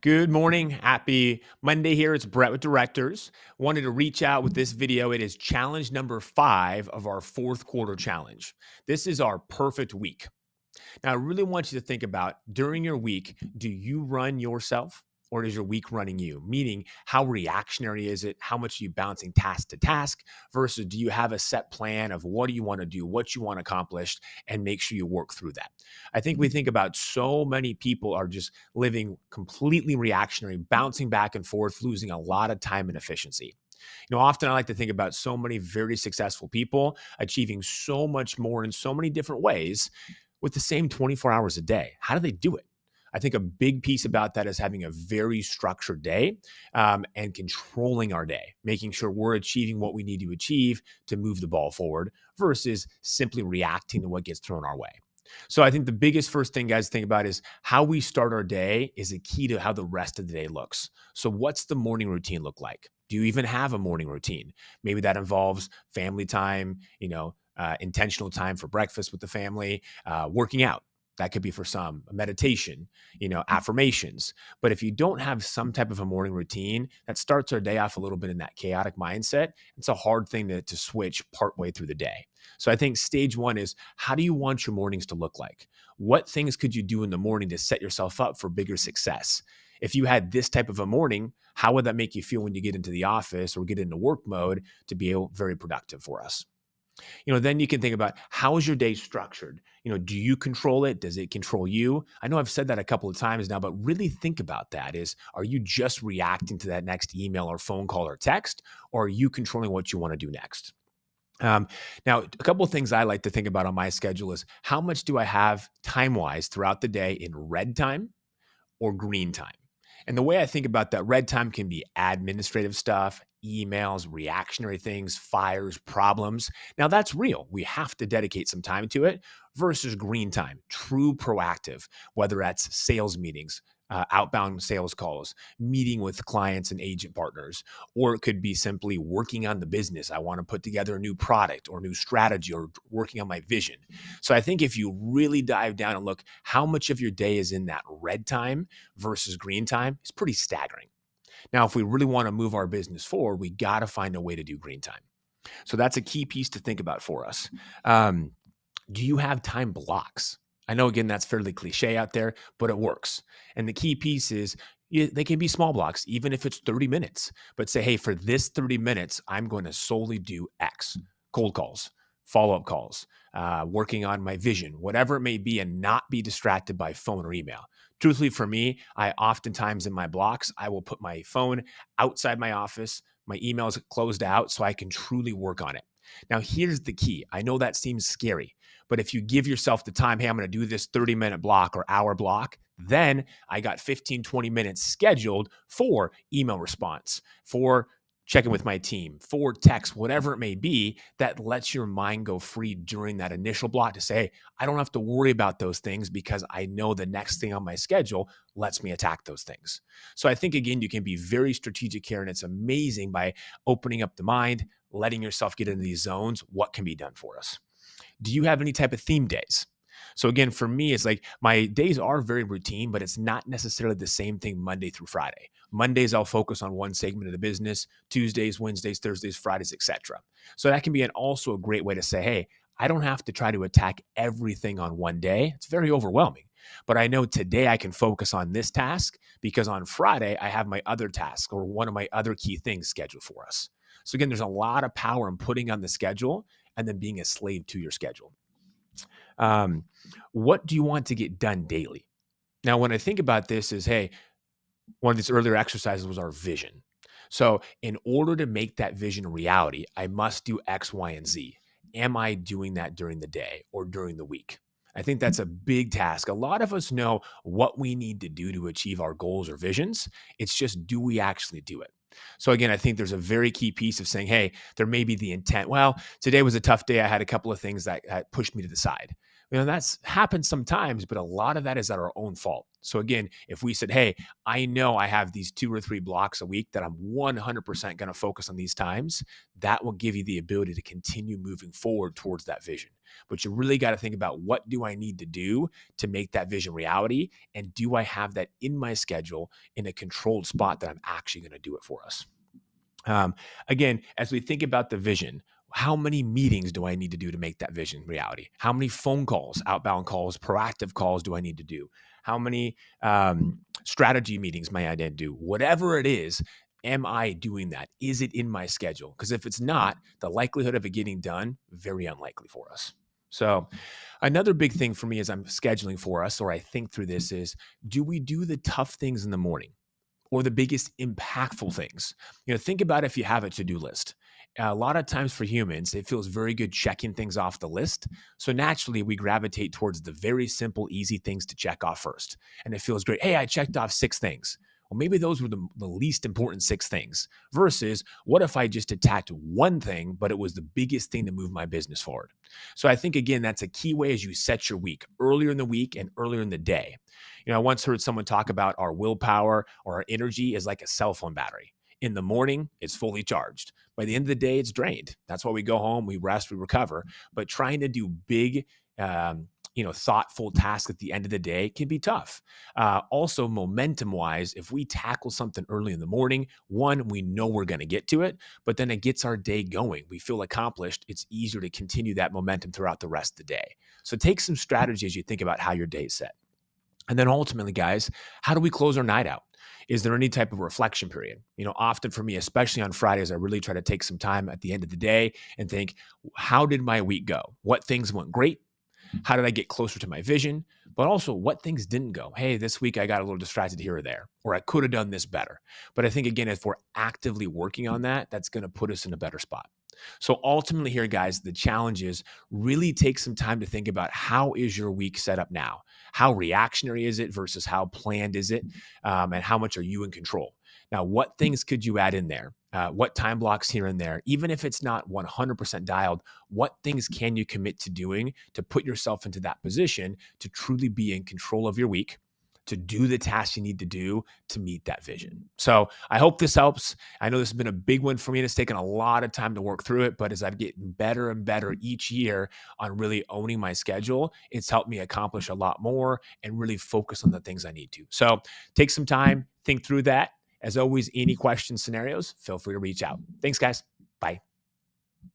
Good morning. Happy Monday here. It's Brett with Directors. Wanted to reach out with this video. It is challenge number 5 of our fourth quarter challenge. This is our perfect week. Now, I really want you to think about during your week, do you run yourself or is your week running you? Meaning, how reactionary is it? How much are you bouncing task to task versus do you have a set plan of what do you want to do, what you want accomplished, and make sure you work through that? I think we think about so many people are just living completely reactionary, bouncing back and forth, losing a lot of time and efficiency. Often I like to think about so many very successful people achieving so much more in so many different ways with the same 24 hours a day. How do they do it? I think a big piece about that is having a very structured day and controlling our day, making sure we're achieving what we need to achieve to move the ball forward versus simply reacting to what gets thrown our way. So I think the biggest first thing, guys, think about is how we start our day is a key to how the rest of the day looks. So what's the morning routine look like? Do you even have a morning routine? Maybe that involves family time, intentional time for breakfast with the family, working out. That could be for some meditation, affirmations. But if you don't have some type of a morning routine that starts our day off a little bit in that chaotic mindset, it's a hard thing to switch partway through the day. So I think stage one is how do you want your mornings to look like? What things could you do in the morning to set yourself up for bigger success? If you had this type of a morning, how would that make you feel when you get into the office or get into work mode to be very productive for us? Then you can think about how is your day structured? Do you control it? Does it control you? I know I've said that a couple of times now, but really think about that are you just reacting to that next email or phone call or text, or are you controlling what you want to do next? Now, a couple of things I like to think about on my schedule is how much do I have time-wise throughout the day in red time or green time. And the way I think about that, red time can be administrative stuff, emails, reactionary things, fires, problems. Now that's real. We have to dedicate some time to it versus green time, true proactive, whether that's sales meetings, outbound sales calls, meeting with clients and agent partners, or it could be simply working on the business. I want to put together a new product or new strategy or working on my vision. So I think if you really dive down and look how much of your day is in that red time versus green time, it's pretty staggering. Now, if we really want to move our business forward, we got to find a way to do green time. So that's a key piece to think about for us. Um, do you have time blocks? I know, again, that's fairly cliche out there, but it works. And the key piece is they can be small blocks, even if it's 30 minutes, but say, hey, for this 30 minutes, I'm going to solely do X, cold calls, follow-up calls, working on my vision, whatever it may be, and not be distracted by phone or email. Truthfully, for me, I oftentimes in my blocks, I will put my phone outside my office, my emails closed out so I can truly work on it. Now, here's the key. I know that seems scary, but if you give yourself the time, hey, I'm going to do this 30-minute block or hour block, then I got 15, 20 minutes scheduled for email response, for checking with my team, for text, whatever it may be, that lets your mind go free during that initial block to say, hey, I don't have to worry about those things because I know the next thing on my schedule lets me attack those things. So I think, again, you can be very strategic here, and it's amazing by opening up the mind, letting yourself get into these zones, what can be done for us. Do you have any type of theme days? So again, for me, it's like my days are very routine, but it's not necessarily the same thing Monday through Friday. Mondays, I'll focus on one segment of the business. Tuesdays, Wednesdays, Thursdays, Fridays, etc. So that can be also a great way to say, hey, I don't have to try to attack everything on one day. It's very overwhelming. But I know today I can focus on this task because on Friday, I have my other task or one of my other key things scheduled for us. So again, there's a lot of power in putting on the schedule and then being a slave to your schedule. Um, what do you want to get done daily? Now, when I think about this is, hey, one of these earlier exercises was our vision. So in order to make that vision a reality, I must do X, Y, and Z. Am I doing that during the day or during the week? I think that's a big task. A lot of us know what we need to do to achieve our goals or visions. It's just, do we actually do it? So again, I think there's a very key piece of saying, hey, there may be the intent. Well, today was a tough day. I had a couple of things that pushed me to the side. That's happened sometimes, but a lot of that is at our own fault. So again, if we said, hey, I know I have these 2 or 3 blocks a week that I'm 100% going to focus on these times, that will give you the ability to continue moving forward towards that vision. But you really got to think about, what do I need to do to make that vision reality? And do I have that in my schedule in a controlled spot that I'm actually going to do it for us? Um, Again, as we think about the vision, how many meetings do I need to do to make that vision reality? How many phone calls, outbound calls, proactive calls do I need to do? How many strategy meetings may I need to do? Whatever it is, am I doing that? Is it in my schedule? Because if it's not, the likelihood of it getting done, very unlikely for us. So, another big thing for me as I'm scheduling for us, or I think through this, is, do we do the tough things in the morning, or the biggest impactful things? Think about if you have a to-do list. A lot of times for humans, it feels very good checking things off the list. So naturally, we gravitate towards the very simple, easy things to check off first. And it feels great. Hey, I checked off 6 things. Well, maybe those were the least important 6 things, versus what if I just attacked one thing, but it was the biggest thing to move my business forward? So I think, again, that's a key way as you set your week earlier in the week and earlier in the day. I once heard someone talk about our willpower or our energy is like a cell phone battery. In the morning, it's fully charged. By the end of the day, it's drained. That's why we go home, we rest, we recover. But trying to do big, thoughtful tasks at the end of the day can be tough. Also, momentum wise, if we tackle something early in the morning, one, we know we're going to get to it, but then it gets our day going. We feel accomplished. It's easier to continue that momentum throughout the rest of the day. So take some strategy as you think about how your day is set. And then ultimately, guys, how do we close our night out? Is there any type of reflection period? Often for me, especially on Fridays, I really try to take some time at the end of the day and think, how did my week go? What things went great? How did I get closer to my vision? But also, what things didn't go? Hey, this week I got a little distracted here or there, or I could have done this better. But I think, again, if we're actively working on that, that's going to put us in a better spot. So ultimately here, guys, the challenge is, really take some time to think about, how is your week set up now? How reactionary is it versus how planned is it? And how much are you in control? Now, what things could you add in there? What time blocks here and there? Even if it's not 100% dialed, what things can you commit to doing to put yourself into that position to truly be in control of your week, to do the tasks you need to do to meet that vision? So I hope this helps. I know this has been a big one for me, and it's taken a lot of time to work through it. But as I've gotten better and better each year on really owning my schedule, it's helped me accomplish a lot more and really focus on the things I need to. So take some time, think through that. As always, any questions, scenarios, feel free to reach out. Thanks, guys. Bye.